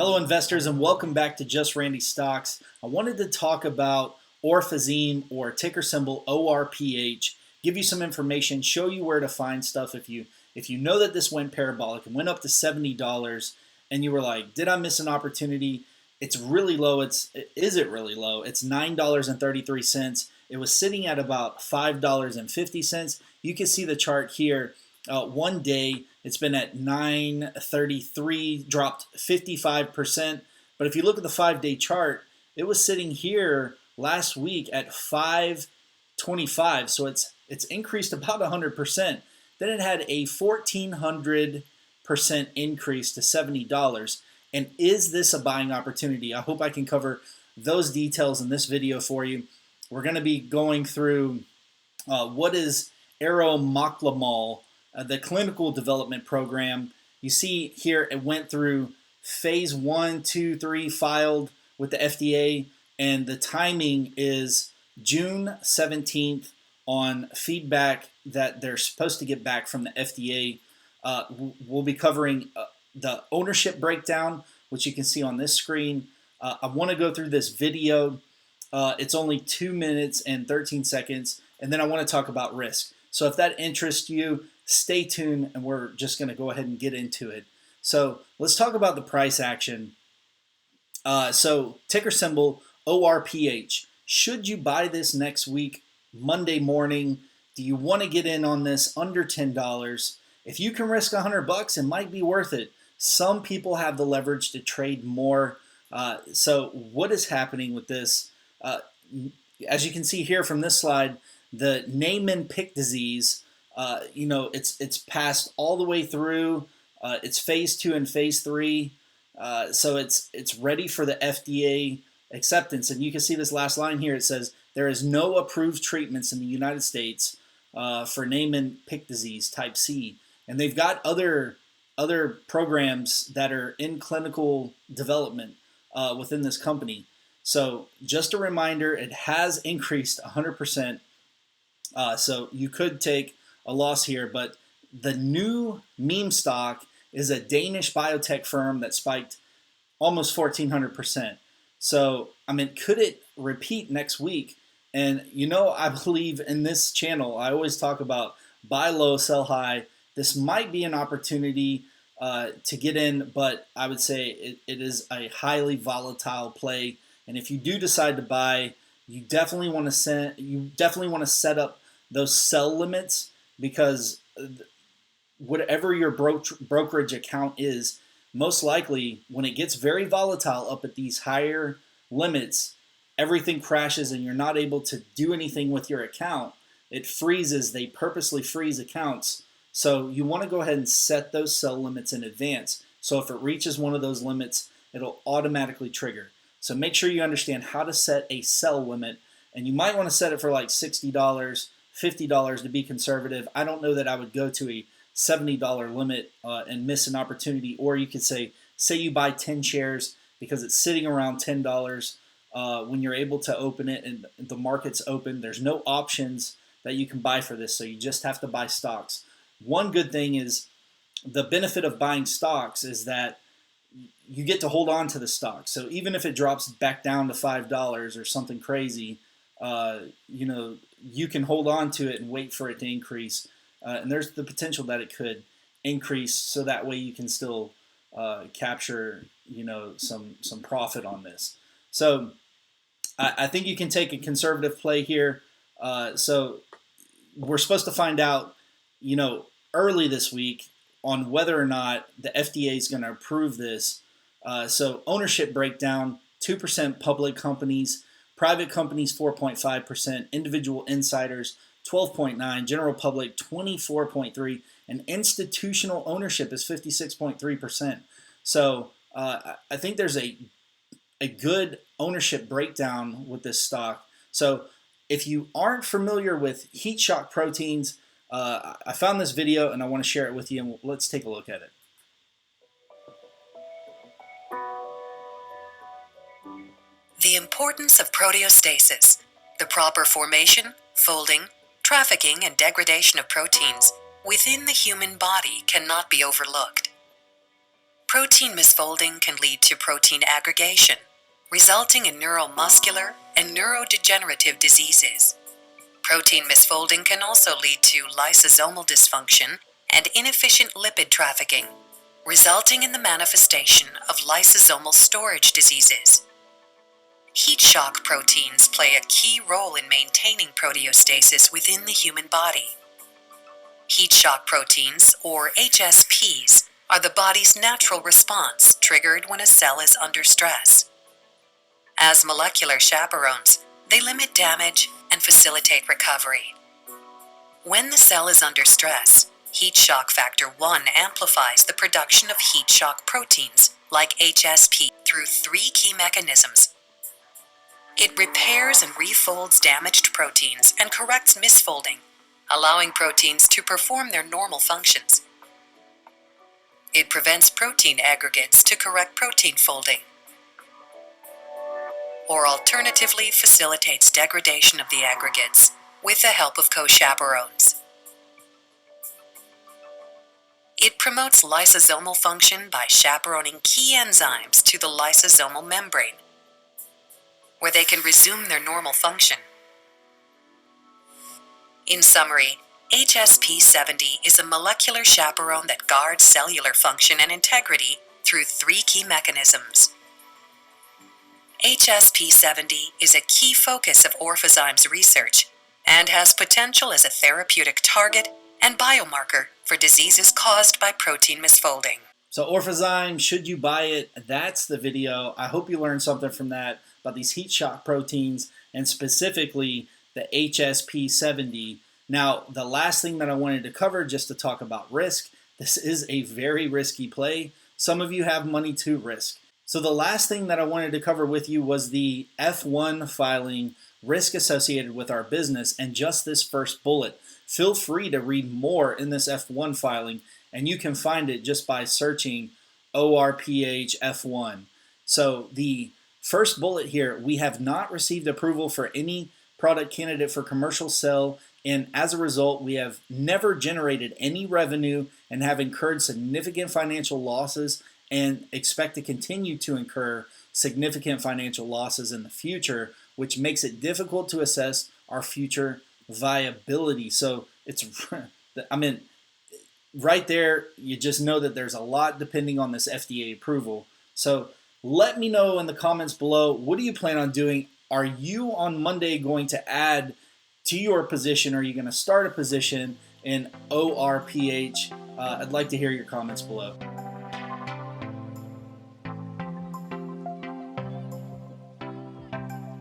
Hello investors and welcome back to Just Randy Stocks. I wanted to talk about Orphazyme, or ticker symbol ORPH, give you some information, show you where to find stuff if you know that this went parabolic and went up to $70 and you were like, did I miss an opportunity? It's really low. Is it really low? It's $9.33. It was sitting at about $5.50. You can see the chart here. One day it's been at 933, dropped 55%. But if you look at the 5-day chart, it was sitting here last week at 525. So it's increased about 100%. Then it had a 1,400% increase to $70. And is this a buying opportunity? I hope I can cover those details in this video for you. We're going to be going through what is arimoclomol, the clinical development program. You see here it went through phase 1, 2, 3, filed with the FDA, and the timing is June 17th on feedback that they're supposed to get back from the FDA. We'll be covering the ownership breakdown, which you can see on this screen. I want to go through this video. It's only 2 minutes and 13 seconds, and then I want to talk about risk. So if that interests you, stay tuned, and we're just going to go ahead and get into it. So let's talk about the price action. So ticker symbol ORPH. Should you buy this next week, Monday morning? Do you want to get in on this under $10? If you can risk $100, it might be worth it. Some people have the leverage to trade more. So what is happening with this? As you can see here from this slide, the Niemann-Pick disease, it's passed all the way through. It's phase 2 and phase 3. So it's ready for the FDA acceptance. And you can see this last line here. It says there is no approved treatments in the United States for Niemann-Pick disease type C. And they've got other programs that are in clinical development within this company. So just a reminder, it has increased 100%. So you could take a loss here, but the new meme stock is a Danish biotech firm that spiked almost 1,400%. So, I mean, could it repeat next week? And, I believe in this channel, I always talk about buy low, sell high. This might be an opportunity to get in, but I would say it is a highly volatile play. And if you do decide to buy, you definitely want to set up those sell limits, because whatever your brokerage account is, most likely when it gets very volatile up at these higher limits, everything crashes and you're not able to do anything with your account. It freezes. They purposely freeze accounts. So you want to go ahead and set those sell limits in advance. So if it reaches one of those limits, it'll automatically trigger. So make sure you understand how to set a sell limit, and you might want to set it for like $60, $50 to be conservative. I don't know that I would go to a $70 limit and miss an opportunity. Or you could say you buy 10 shares because it's sitting around $10 when you're able to open it and the market's open. There's no options that you can buy for this, so you just have to buy stocks. One good thing is the benefit of buying stocks is that you get to hold on to the stock. So even if it drops back down to $5 or something crazy, you can hold on to it and wait for it to increase. And there's the potential that it could increase, so that way you can still capture, some profit on this. So I think you can take a conservative play here. So we're supposed to find out, early this week on whether or not the FDA is going to approve this. So ownership breakdown: 2% public companies, private companies 4.5%, individual insiders 12.9%, general public 24.3%, and institutional ownership is 56.3%. So I think there's a good ownership breakdown with this stock. So if you aren't familiar with heat shock proteins, I found this video and I want to share it with you, and let's take a look at it. The importance of proteostasis, the proper formation, folding, trafficking, and degradation of proteins within the human body cannot be overlooked. Protein misfolding can lead to protein aggregation, resulting in neuromuscular and neurodegenerative diseases. Protein misfolding can also lead to lysosomal dysfunction and inefficient lipid trafficking, resulting in the manifestation of lysosomal storage diseases. Heat shock proteins play a key role in maintaining proteostasis within the human body. Heat shock proteins, or HSPs, are the body's natural response triggered when a cell is under stress. As molecular chaperones, they limit damage and facilitate recovery. When the cell is under stress, heat shock factor 1 amplifies the production of heat shock proteins, like HSP, through 3 key mechanisms. It repairs and refolds damaged proteins and corrects misfolding, allowing proteins to perform their normal functions. It prevents protein aggregates to correct protein folding, or alternatively facilitates degradation of the aggregates with the help of co-chaperones. It promotes lysosomal function by chaperoning key enzymes to the lysosomal membrane, where they can resume their normal function. In summary, HSP70 is a molecular chaperone that guards cellular function and integrity through 3 key mechanisms. HSP70 is a key focus of Orphazyme's research and has potential as a therapeutic target and biomarker for diseases caused by protein misfolding. So Orphazyme, should you buy it? That's the video. I hope you learned something from that about these heat shock proteins and specifically the HSP70. Now, the last thing that I wanted to cover, just to talk about risk, this is a very risky play. Some of you have money to risk. So the last thing that I wanted to cover with you was the F1 filing risk associated with our business and just this first bullet. Feel free to read more in this F1 filing, and you can find it just by searching ORPH F1. So the first bullet here, we have not received approval for any product candidate for commercial sale, and as a result, we have never generated any revenue and have incurred significant financial losses and expect to continue to incur significant financial losses in the future, which makes it difficult to assess our future viability. So it's, I mean, right there, you just know that there's a lot depending on this FDA approval. So let me know in the comments below, what do you plan on doing? Are you on Monday going to add to your position? Are you going to start a position in ORPH? I'd like to hear your comments below.